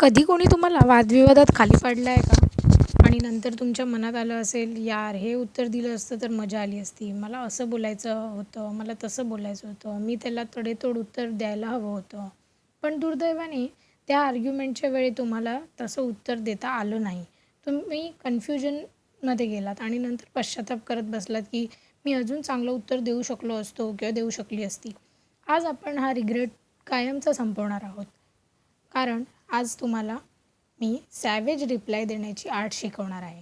कधी कोणी तुम्हाला वादविवादात खाली पाडलं आहे का? आणि नंतर तुमच्या मनात आलं असेल, "यार, हे उत्तर दिलं असतं तर मजा आली असती. मला असं बोलायचं होतं, मला तसं बोलायचं होतं. मी त्याला तडेतोड उत्तर द्यायला हवं होतं." पण दुर्दैवाने त्या आर्ग्युमेंटच्या वेळी तुम्हाला तसं उत्तर देता आलं नाही. तुम्ही कन्फ्युजनमध्ये गेलात आणि नंतर पश्चाताप करत बसलात, की "मी अजून चांगलं उत्तर देऊ शकलो असतो किंवा देऊ शकली असती." आज आपण हा रिग्रेट कायमचा संपवणार आहोत. कारण आज तुम्हाला मी सॅवेज रिप्लाय देण्याची आर्ट शिकवणार आहे,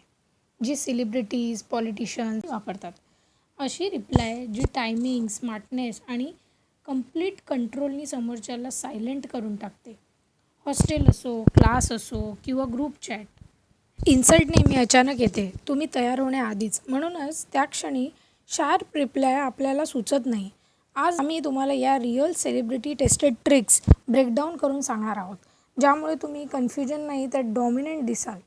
जी सेलिब्रिटीज, पॉलिटिशियन्स वापरतात. अशी रिप्लाय जी टायमिंग, स्मार्टनेस आणि कंप्लीट कंट्रोलनी समोरच्याला सायलेंट करून टाकते. हॉस्टेल असो, क्लास असो किंवा ग्रुप चॅट. इन्सल्ट नेहमी अचानक येते, तुम्ही तयार होण्याआधीच. म्हणूनच त्या क्षणी शार्प रिप्लाय आपल्याला सुचत नाही. आज आम्ही तुम्हाला या real celebrity tested tricks breakdown करून सांगणार आहोत, ज्यामुळे तुम्ही कन्फ्युजन नाही तर डॉमिनंट दिसाल.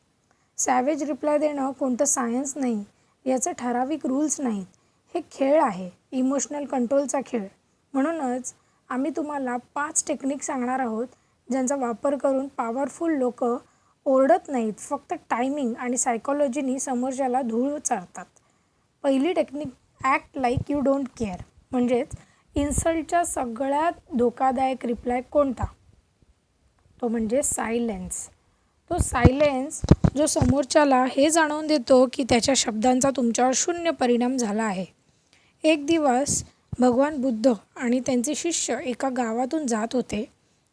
सॅवेज रिप्लाय देणं कोणतं सायन्स नाही, याचे ठराविक रूल्स नाहीत. हे खेळ आहे, इमोशनल कंट्रोलचा खेळ. म्हणूनच आम्ही तुम्हाला 5 टेक्निक सांगणार आहोत, ज्यांचा वापर करून पॉवरफुल लोक ओरडत नाहीत, फक्त टायमिंग आणि सायकॉलॉजीनी समोरच्याला धूळ चारतात. पहिली technique, act like you don't care. म्हणजेच इन्सल्टचा सगळ्यात धोकादायक रिप्लाय कोणता? तो म्हणजे सायलेन्स. तो सायलेन्स जो समोरच्याला हे जाणवून देतो की त्याच्या शब्दांचा तुमच्यावर शून्य परिणाम झाला आहे. एक दिवस भगवान बुद्ध आणि त्यांचे शिष्य एका गावातून जात होते.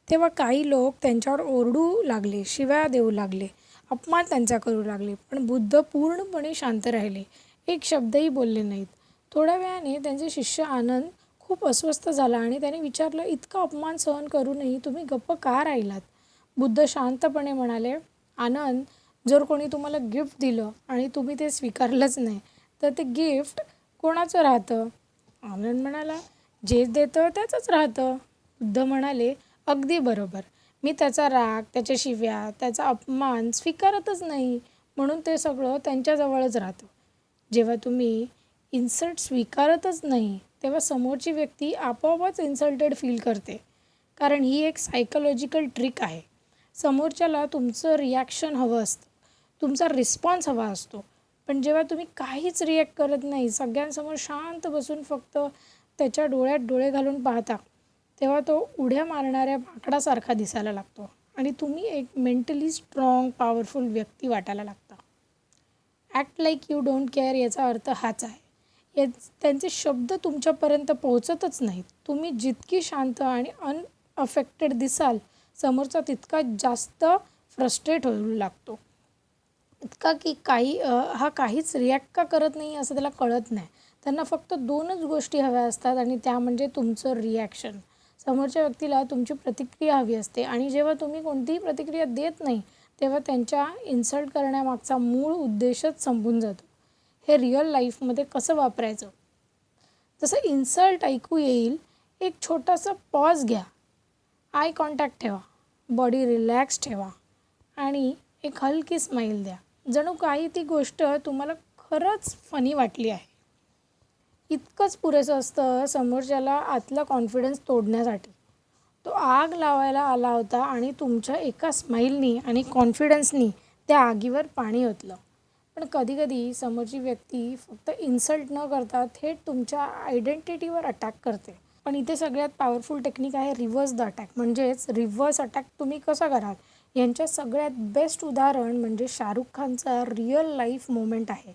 तेव्हा काही लोक त्यांच्यावर ओरडू लागले, शिव्या देऊ लागले, अपमान त्यांचा करू लागले. पण बुद्ध पूर्णपणे शांत राहिले, एक शब्दही बोलले नाहीत. थोड्या वेळाने त्यांचे शिष्य आनंद खूप अस्वस्थ झाला आणि त्याने विचारलं, "इतका अपमान सहन करूनही तुम्ही गप्प का राहिलात?" बुद्ध शांतपणे म्हणाले, "आनंद, जर कोणी तुम्हाला गिफ्ट दिलं आणि तुम्ही ते स्वीकारलंच नाही, तर ते गिफ्ट कोणाचं राहतं?" आनंद म्हणाला, "जे देतं त्याचंच राहतं." बुद्ध म्हणाले, "अगदी बरोबर. मी त्याचा राग, त्याच्या शिव्या, त्याचा अपमान स्वीकारतच नाही, म्हणून ते सगळं त्यांच्याजवळच राहतं." जेव्हा तुम्ही इन्सल्ट स्वीकारतच नाही, तेव्हा समोरची व्यक्ती आपोआपच इन्सल्टेड फील करते. कारण ही एक सायकॉलॉजिकल ट्रिक आहे. समोरच्याला तुमचं रिॲक्शन हवं असतं, तुमचा रिस्पॉन्स हवा असतो. पण जेव्हा तुम्ही काहीच रिॲक्ट करत नाही, सगळ्यांसमोर शांत बसून फक्त त्याच्या डोळ्यात डोळे घालून पाहता, तेव्हा तो उड्या मारणाऱ्या माकडासारखा दिसायला लागतो आणि तुम्ही एक मेंटली स्ट्रॉंग, पॉवरफुल व्यक्ती वाटायला लागता. Act like you don't care याचा अर्थ हाच आहे. त्यांचे शब्द तुमच्यापर्यंत पोहोचतच नाहीत. तुम्ही जितकी शांत आणि अनअफेक्टेड दिसाल, समोरचा तितका जास्त फ्रस्ट्रेट होऊ लागतो. इतका की हा काहीच रिॲक्ट का करत नाही असं त्याला कळत नाही. त्यांना फक्त 2च गोष्टी हव्या असतात आणि त्या म्हणजे तुमचं रिॲक्शन. समोरच्या व्यक्तीला तुमची प्रतिक्रिया हवी असते आणि जेव्हा तुम्ही कोणतीही प्रतिक्रिया देत नाही, तेव्हा त्यांच्या इन्सल्ट करण्यामागचा मूळ उद्देशच संपून जातो. हे रिअल लाईफमध्ये कसं वापरायचं? जसं इन्सल्ट ऐकू येईल, एक छोटासा पॉज घ्या, आय कॉन्टॅक्ट ठेवा, बॉडी रिलॅक्स ठेवा आणि एक हलकी स्माईल द्या. जणू काही ती गोष्ट तुम्हाला खरंच फनी वाटली आहे. इतकंच पुरेसं असतं समोरच्याला आतला कॉन्फिडन्स तोडण्यासाठी. तो आग लावायला आला होता आणि तुमच्या एका स्माईलनी आणि कॉन्फिडन्सनी त्या आगीवर पाणी ओतलं. पण कधीकधी समोरची व्यक्ती फक्त इन्सल्ट न करता थेट तुमच्या आयडेंटिटीवर अटॅक करते. पण इथे सगळ्यात पॉवरफुल टेक्निक आहे रिव्हर्स द अटॅक. म्हणजेच रिव्हर्स अटॅक तुम्ही कसा कराल? यांच्या सगळ्यात बेस्ट उदाहरण म्हणजे शाहरुख खानचा रिअल लाईफ मोमेंट आहे.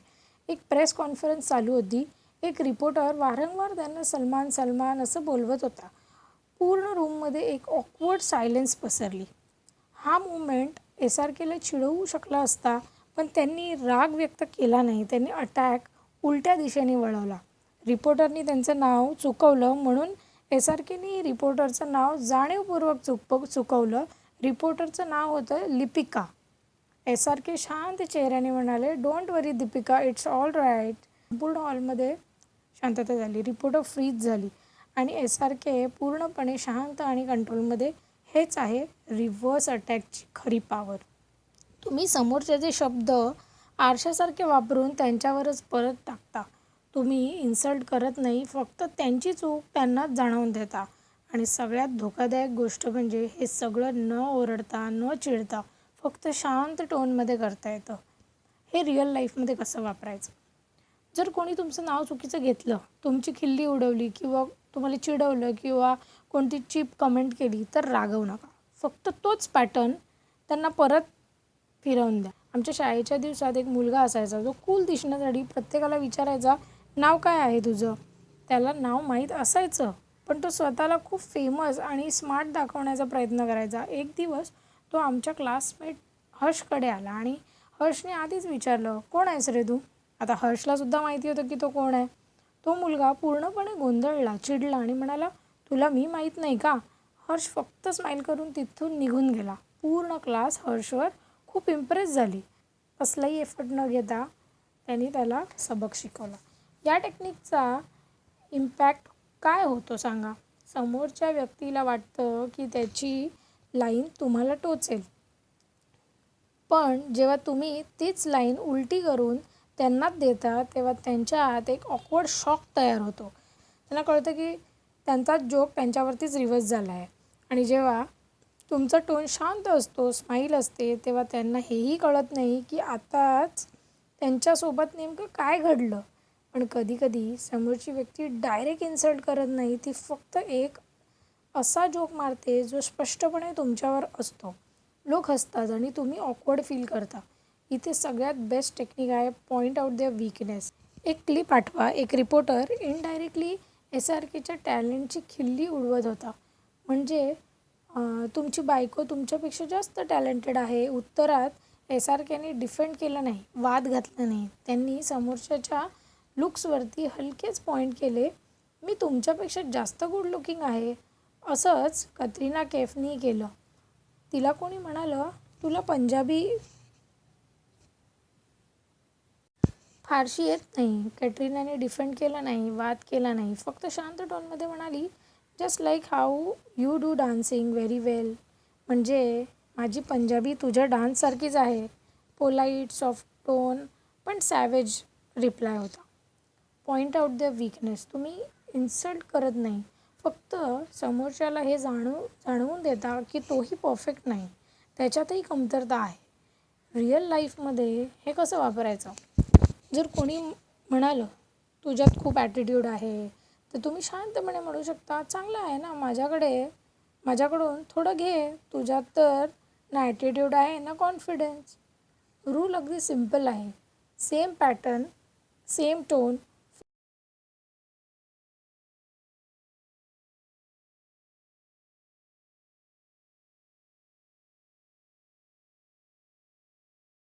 एक प्रेस कॉन्फरन्स चालू होती. एक रिपोर्टर वारंवार त्यांना सलमान सलमान असं बोलवत होता. पूर्ण रूममध्ये एक ऑकवर्ड सायलेन्स पसरली. हा मोमेंट SRKला चिडवू शकला असता, पण त्यांनी राग व्यक्त केला नाही. त्यांनी अटॅक उलट्या दिशेने वळवला. रिपोर्टरनी त्यांचं नाव चुकवलं म्हणून SRKनी रिपोर्टरचं नाव जाणीवपूर्वक चुकवलं. रिपोर्टरचं नाव होतं लिपिका. SRK शांत चेहऱ्याने म्हणाले, "don't worry Deepika, it's all right." संपूर्ण हॉलमध्ये शांतता झाली. रिपोर्टर फ्रीज झाली आणि SRK पूर्णपणे शांत आणि कंट्रोलमध्ये. हेच आहे रिव्हर्स अटॅकची खरी पॉवर. तुम्ही समोरच्याचे शब्द आरशासारखे वापरून त्यांच्यावरच परत टाकता. तुम्ही इन्सल्ट करत नाही, फक्त त्यांची चूक त्यांनाच जाणवून देता. आणि सगळ्यात धोकादायक गोष्ट म्हणजे हे सगळं न ओरडता, न चिडता, फक्त शांत टोनमध्ये करता येतं. हे रिअल लाईफमध्ये कसं वापरायचं? जर कोणी तुमचं नाव चुकीचं घेतलं, तुमची खिल्ली उडवली किंवा तुम्हाला चिडवलं किंवा कोणती चीप कमेंट केली तर रागवू नका. फक्त तोच पॅटर्न त्यांना परत फिरवून द्या. आमच्या शाळेच्या दिवसात एक मुलगा असायचा जो कूल दिसण्यासाठी प्रत्येकाला विचारायचा, नाव काय आहे तुझं? त्याला नाव माहीत असायचं, पण तो स्वतःला खूप फेमस आणि स्मार्ट दाखवण्याचा प्रयत्न करायचा. एक दिवस तो आमच्या क्लासमेट हर्षकडे आला आणि हर्षने आधीच विचारलं, कोण आहेस रे तू? आता हर्षलासुद्धा माहिती होतं की तो कोण आहे. तो मुलगा पूर्णपणे गोंधळला, चिडला आणि म्हणाला, तुला मी माहीत नाही का? हर्ष फक्त स्माईल करून तिथून निघून गेला. पूर्ण क्लास हर्षवर खूप इम्प्रेस झाली. कसलाही एफर्ट न घेता त्यांनी त्याला सबक शिकवला. या टेक्निकचा इम्पॅक्ट काय होतो सांगा? समोरच्या व्यक्तीला वाटतं की त्याची लाईन तुम्हाला टोचेल. पण जेव्हा तुम्ही तीच लाईन उलटी करून त्यांनाच देता, तेव्हा त्यांच्या आत एक ऑकवर्ड शॉक तयार होतो. त्यांना कळतं की त्यांचा जोक त्यांच्यावरतीच रिव्हर्स झाला आहे. आणि जेव्हा तुमचा टोन शांत असतो, स्माईल असते, तेव्हा त्यांना हेही कळत नाही की आताच त्यांच्यासोबत नेमकं काय घडलं. पण कधीकधी समोरची व्यक्ती डायरेक्ट इन्सल्ट करत नाही, ती फक्त एक असा जोक मारते जो स्पष्टपणे तुमच्यावर असतो. लोक हसतात आणि तुम्ही ऑकवर्ड फील करता. इथे सगळ्यात बेस्ट टेक्निक आहे पॉइंट आउट देअर वीकनेस. एक क्लिप आठवा. एक रिपोर्टर इनडायरेक्टली SRKच्या टॅलेंटची खिल्ली उडवत होता. म्हणजे तुमची बायको तुमच्यापेक्षा जास्त टॅलेंटेड आहे. उत्तरात SRKने डिफेंड केलं नाही, वाद घातला नाही. त्यांनी समोरच्याच्या लुक्सवरती हलकेच पॉईंट केले. मी तुमच्यापेक्षा जास्त गुड लुकिंग आहे. असंच कतरिना कैफनी केलं. तिला कोणी म्हणालं, तुला पंजाबी फारशी येत नाही. कॅटरीनाने डिफेंड केलं नाही, वाद केला नाही. फक्त शांत टोनमध्ये म्हणाली, just like how you do dancing very well. म्हणजे माझी पंजाबी तुझ्या डान्ससारखीच आहे. पोलाईट, सॉफ्ट टोन, पण सॅवेज रिप्लाय होता. Point out the weakness. तुम्ही इन्सल्ट करत नाही, फक्त समोरच्याला हे जाणवून देता की तोही परफेक्ट नाही, त्याच्यातही कमतरता आहे. रिअल लाईफमध्ये हे कसं वापरायचं? जर कोणी म्हणालं, तुझ्यात खूप ॲटिट्यूड आहे, तर तुम्ही शांतपणे म्हणू शकता, चांगलं आहे ना, माझ्याकडून थोडं घे. तुझ्यात तर ना ॲटिट्यूड आहे ना कॉन्फिडन्स. रूल अगदी सिम्पल आहे. Same pattern, same tone,